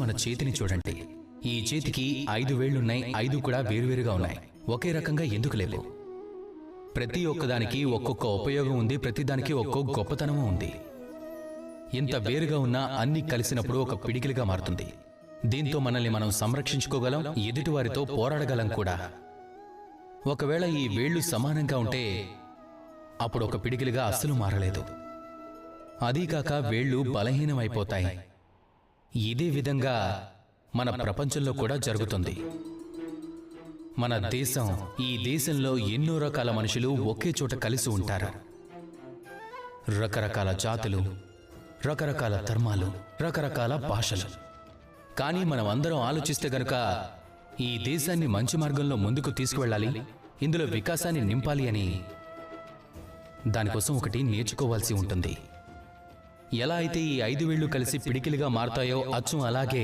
మన చేతిని చూడండి. ఈ చేతికి 5 వేళ్లున్నాయి, 5 కూడా వేరువేరుగా ఉన్నాయి. ఒకే రకంగా ఎందుకు లేవు? ప్రతి ఒక్కదానికి ఒక్కొక్క ఉపయోగం ఉంది, ప్రతిదానికి ఒక్కొక్క గొప్పతనము ఉంది. ఇంత వేరుగా ఉన్నా అన్ని కలిసినప్పుడు ఒక పిడికిలిగా మారుతుంది. దీంతో మనల్ని మనం సంరక్షించుకోగలం, ఎదుటివారితో పోరాడగలం కూడా. ఒకవేళ ఈ వేళ్లు సమానంగా ఉంటే అప్పుడు ఒక పిడికిలిగా అస్సలు మారలేదు. అదీకాక వేళ్లు బలహీనమైపోతాయి. ఇదే విధంగా మన ప్రపంచంలో కూడా జరుగుతుంది. మన దేశం, ఈ దేశంలో ఎన్నో రకాల మనుషులు ఒకే చోట కలిసి ఉంటారు. రకరకాల జాతులు, రకరకాల ధర్మాలు, రకరకాల భాషలు. కానీ మనం అందరం ఆలోచిస్తే గనుక ఈ దేశాన్ని మంచి మార్గంలో ముందుకు తీసుకువెళ్ళాలి, ఇందులో వికాసాన్ని నింపాలి అని దానికోసం ఒకటి నేర్చుకోవాల్సి ఉంటుంది. ఎలా అయితే ఈ 5 వేళ్లు కలిసి పిడికిలిగా మారుతాయో అచ్చం అలాగే